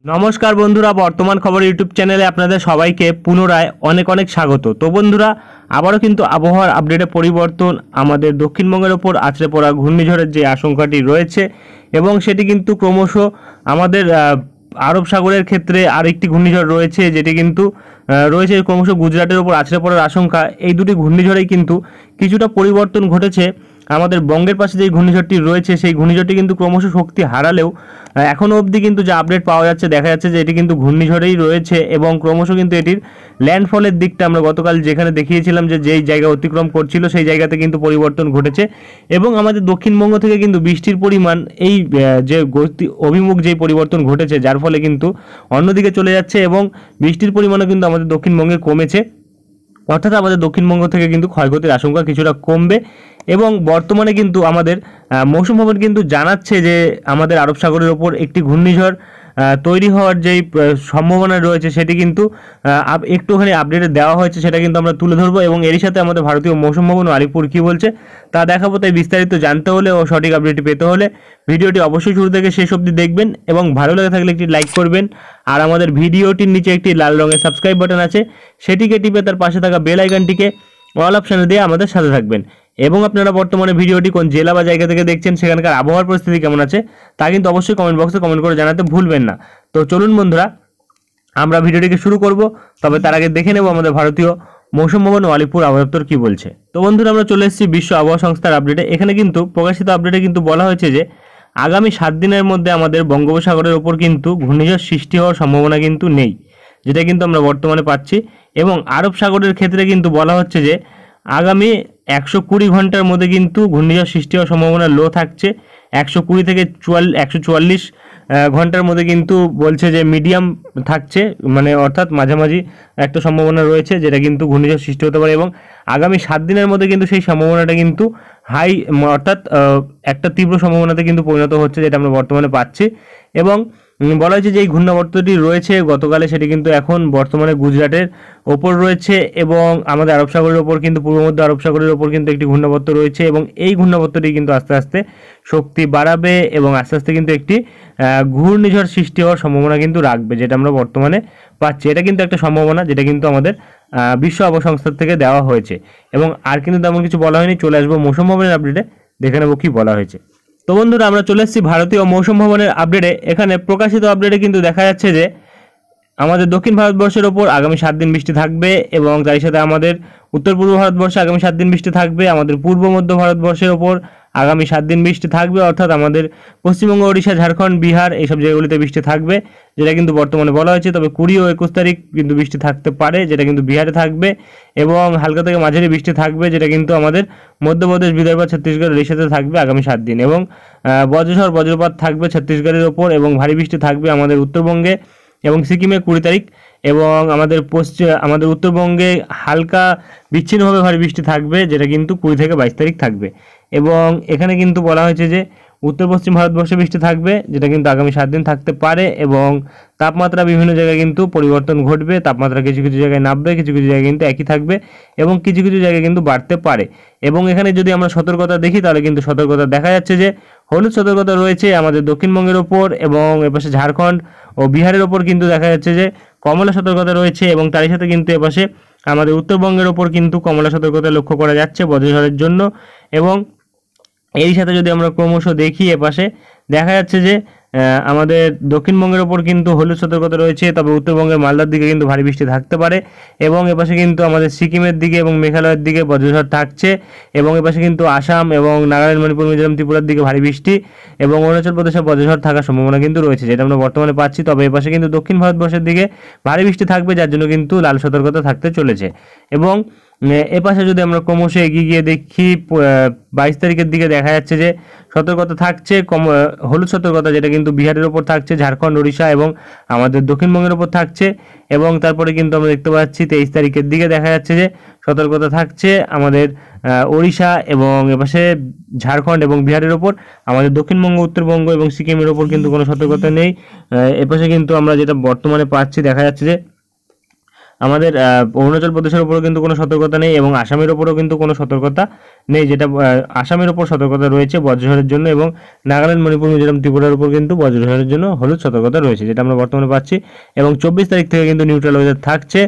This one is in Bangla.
নমস্কার বন্ধুরা, বর্তমান খবর ইউটিউব চ্যানেলে আপনাদের সবাইকে পুনরায় অনেক অনেক স্বাগত। তো বন্ধুরা, আবারও কিন্তু আবহাওয়ার আপডেটে পরিবর্তন, আমাদের দক্ষিণবঙ্গের ওপর আছড়ে পড়া ঘূর্ণিঝড়ের যে আশঙ্কাটি রয়েছে এবং সেটি কিন্তু ক্রমশ আমাদের আরব সাগরের ক্ষেত্রে আরেকটি ঘূর্ণিঝড় রয়েছে, যেটি কিন্তু রয়েছে ক্রমশ গুজরাটের ওপর আছড়ে পড়ার আশঙ্কা। এই দুটি ঘূর্ণিঝড়েই কিন্তু কিছুটা পরিবর্তন ঘটেছে। আমাদের বঙ্গের পাশে যে ঘূর্ণিঝড়টি রয়েছে সেই ঘূর্ণিঝড়টি কিন্তু ক্রমশ শক্তি হারালেও এখনও অবধি কিন্তু যে আপডেট পাওয়া যাচ্ছে, দেখা যাচ্ছে যে এটি কিন্তু ঘূর্ণিঝড়েই রয়েছে এবং ক্রমশ কিন্তু এটির ল্যান্ডফলের দিকটা আমরা গতকাল যেখানে দেখিয়েছিলাম যে যেই জায়গা অতিক্রম করছিল সেই জায়গাতে কিন্তু পরিবর্তন ঘটেছে এবং আমাদের দক্ষিণবঙ্গ থেকে কিন্তু বৃষ্টির পরিমাণ এই যে গতি অভিমুখ যেই পরিবর্তন ঘটেছে, যার ফলে কিন্তু অন্যদিকে চলে যাচ্ছে এবং বৃষ্টির পরিমাণও কিন্তু আমাদের দক্ষিণবঙ্গে কমেছে। অর্থাৎ আমাদের দক্ষিণবঙ্গ থেকে কিন্তু ক্ষয়ক্ষতির আশঙ্কা কিছুটা কমবে এবং বর্তমানে কিন্তু আমাদের মৌসুম ভবন কিন্তু জানাচ্ছে যে আমাদের আরব সাগরের ওপর একটি ঘূর্ণিঝড় তৈরি হওয়ার যেই সম্ভাবনা রয়েছে সেটি কিন্তু একটুখানি আপডেটে দেওয়া হয়েছে, সেটা কিন্তু আমরা তুলে ধরবো এবং এরই সাথে আমাদের ভারতীয় মৌসুম ভবন ও আলিপুর কী বলছে তা দেখাবো। তাই বিস্তারিত জানতে হলে ও সঠিক আপডেটটি পেতে হলে ভিডিওটি অবশ্যই শুরু থেকে শেষ অবধি দেখবেন এবং ভালো লেগে থাকলে একটি লাইক করবেন আর আমাদের ভিডিওটির নিচে একটি লাল রঙের সাবস্ক্রাইব বাটন আছে, সেটিকে টিপে তার পাশে থাকা বেল আইকনটিকে অল অপশানে দিয়ে আমাদের সাথে থাকবেন। এবং আপনারা বর্তমানে ভিডিওটি কোন জেলা বা জায়গা থেকে দেখছেন, সেখানকার আবহাওয়ার পরিস্থিতি কেমন আছে তা কিন্তু অবশ্যই কমেন্ট বক্সে কমেন্ট করে জানাতে ভুলবেন না। তো চলুন বন্ধুরা, আমরা ভিডিওটিকে শুরু করব, তবে তার আগে দেখে নেব আমাদের ভারতীয় মৌসুম ভবন ও আলিপুর আবহাওয়া দপ্তর কী বলছে। তো বন্ধুরা, আমরা চলে এসেছি বিশ্ব আবহাওয়া সংস্থার আপডেটে। এখানে কিন্তু প্রকাশিত আপডেটে কিন্তু বলা হয়েছে যে আগামী 7 দিনের মধ্যে আমাদের বঙ্গোপসাগরের ওপর কিন্তু ঘূর্ণিঝড় সৃষ্টি হওয়ার সম্ভাবনা কিন্তু নেই, যেটা কিন্তু আমরা বর্তমানে পাচ্ছি। এবং আরব সাগরের ক্ষেত্রে কিন্তু বলা হচ্ছে যে আগামী 120 ঘন্টার মধ্যে কিন্তু ঘূর্ণিঝড় সৃষ্টি হওয়ার সম্ভাবনা লো থাকছে। 120 থেকে 144 ঘন্টার মধ্যে কিন্তু বলছে যে মিডিয়াম থাকছে, মানে অর্থাৎ মাঝামাঝি একটা সম্ভাবনা রয়েছে যেটা কিন্তু ঘূর্ণিঝড় সৃষ্টি হতে পারে এবং আগামী 7 দিনের মধ্যে কিন্তু সেই সম্ভাবনাটা কিন্তু হাই, অর্থাৎ একটা তীব্র সম্ভাবনাতে কিন্তু পরিণত হচ্ছে, যেটা আমরা বর্তমানে পাচ্ছি। এবং বলা হয়েছে যে এই ঘূর্ণাবর্তটি রয়েছে গতকালে, সেটি কিন্তু এখন বর্তমানে গুজরাটের ওপর রয়েছে এবং আমাদের আরব সাগরের ওপর কিন্তু পূর্ব মধ্য আরব সাগরের ওপর কিন্তু একটি ঘূর্ণাবর্ত রয়েছে এবং এই ঘূর্ণাবর্তটি কিন্তু আস্তে আস্তে শক্তি বাড়াবে এবং আস্তে আস্তে কিন্তু একটি ঘূর্ণিঝড় সৃষ্টি হওয়ার সম্ভাবনা কিন্তু রাখবে, যেটা আমরা বর্তমানে পাচ্ছি। এটা কিন্তু একটা সম্ভাবনা যেটা কিন্তু আমাদের বিশ্ব আবহাওয়া সংস্থা থেকে দেওয়া হয়েছে এবং আর কিন্তু তেমন কিছু বলা হয়নি। চলে আসবো মৌসুম ভবনের আপডেটে, দেখে নেবো কী বলা হয়েছে। তো বন্ধুরা, আমরা চলে এসেছি ভারতীয় মৌসুম ভবনের আপডেটে। এখানে প্রকাশিত আপডেটে কিন্তু দেখা যাচ্ছে যে আমাদের দক্ষিণ ভারতবর্ষের ওপর আগামী 7 দিন বৃষ্টি থাকবে এবং তার সাথে আমাদের উত্তর পূর্ব ভারতবর্ষে আগামী 7 দিন বৃষ্টি থাকবে। আমাদের পূর্ব মধ্য ভারতবর্ষের ওপর আগামী 7 দিন বৃষ্টি থাকবে, অর্থাৎ আমাদের পশ্চিমবঙ্গ, ওড়িশা, ঝাড়খণ্ড, বিহার এইসব জায়গাগুলিতে বৃষ্টি থাকবে, যেটা কিন্তু বর্তমানে বলা হয়েছে। তবে 20 ও 21 তারিখ কিন্তু বৃষ্টি থাকতে পারে, যেটা কিন্তু বিহারে থাকবে এবং হালকা থেকে মাঝারি বৃষ্টি থাকবে, যেটা কিন্তু আমাদের মধ্যপ্রদেশ, বিদর্ভ, ছত্তিশগড়ের এই সাথে থাকবে আগামী 7 দিন। এবং বজ্রঝড় বজ্রপাত থাকবে ছত্তিশগড়ের ওপর এবং ভারী বৃষ্টি থাকবে আমাদের উত্তরবঙ্গে এবং সিকিমে 20 তারিখ এবং আমাদের উত্তরবঙ্গে হালকা বিচ্ছিন্নভাবে ভারী বৃষ্টি থাকবে, যেটা কিন্তু 20 থেকে 22 তারিখ থাকবে। এবং এখানে কিন্তু বলা হয়েছে যে উত্তর পশ্চিম ভারতবর্ষে বৃষ্টি থাকবে, যেটা কিন্তু আগামী 7 দিন থাকতে পারে এবং তাপমাত্রা বিভিন্ন জায়গায় কিন্তু পরিবর্তন ঘটবে। তাপমাত্রা কিছু কিছু জায়গায় নামবে, কিছু কিছু জায়গায় কিন্তু একই থাকবে এবং কিছু কিছু জায়গায় কিন্তু বাড়তে পারে। এবং এখানে যদি আমরা সতর্কতা দেখি তাহলে কিন্তু সতর্কতা দেখা যাচ্ছে যে হলুদ সতর্কতা রয়েছে আমাদের দক্ষিণবঙ্গের ওপর এবং এপাশে ঝাড়খণ্ড ও বিহারের ওপর কিন্তু দেখা যাচ্ছে যে কমলা সতর্কতা রয়েছে এবং তারই সাথে কিন্তু এপাশে আমাদের উত্তরবঙ্গের ওপর কিন্তু কমলা সতর্কতা লক্ষ্য করা যাচ্ছে বজ্রঝড়ের জন্য। এবং এর সাথে যদি আমরা ক্রমশ দেখি এপাশে দেখা যাচ্ছে যে আমাদের দক্ষিণবঙ্গের ওপর কিন্তু হলুদ সতর্কতা রয়েছে, তবে উত্তরবঙ্গের মালদার দিকে কিন্তু ভারী বৃষ্টি থাকতে পারে এবং এপাশে কিন্তু আমাদের সিকিমের দিকে এবং মেঘালয়ের দিকে বজ্রঝড় থাকছে এবং এপাশে কিন্তু আসাম এবং নাগাল্যান্ড, মণিপুর, মিজোরাম, ত্রিপুরার দিকে ভারী বৃষ্টি এবং অরুণাচল প্রদেশে বজ্রঝড় থাকার সম্ভাবনা কিন্তু রয়েছে, যেটা আমরা বর্তমানে পাচ্ছি। তবে এপাশে কিন্তু দক্ষিণ ভারতবর্ষের দিকে ভারী বৃষ্টি থাকবে, যার জন্য কিন্তু লাল সতর্কতা থাকতে চলেছে। এবং এপাশে যদি আমরা ক্রমশ এগিয়ে গিয়ে দেখি 22 তারিখের দিকে দেখা যাচ্ছে যে সতর্কতা থাকছে হলুদ সতর্কতা, যেটা কিন্তু বিহারের ওপর থাকছে, ঝাড়খণ্ড, ওড়িশা এবং আমাদের দক্ষিণবঙ্গের ওপর থাকছে। এবং তারপরে কিন্তু আমরা দেখতে পাচ্ছি 23 তারিখের দিকে দেখা যাচ্ছে যে সতর্কতা থাকছে আমাদের ওড়িশা এবং এপাশে ঝাড়খণ্ড এবং বিহারের ওপর। আমাদের দক্ষিণবঙ্গ, উত্তরবঙ্গ এবং সিকিমের ওপর কিন্তু কোনো সতর্কতা নেই। এপাশে কিন্তু আমরা যেটা বর্তমানে পাচ্ছি দেখা যাচ্ছে যে আমাদের অরুণাচল প্রদেশের উপরও কিন্তু কোনো সতর্কতা নেই এবং আসামের উপরও কিন্তু কোনো সতর্কতা নেই, যেটা আসামের উপর সতর্কতা রয়েছে বজ্রঝড়ের জন্য, এবং নাগাল্যান্ড, মণিপুর, মিজোরাম, ত্রিপুরার উপর কিন্তু বজ্রঝড়ের জন্য হলুদ সতর্কতা রয়েছে, যেটা আমরা বর্তমানে পাচ্ছি। এবং 24 তারিখ থেকে কিন্তু নিউট্রাল ওয়েদার থাকছে।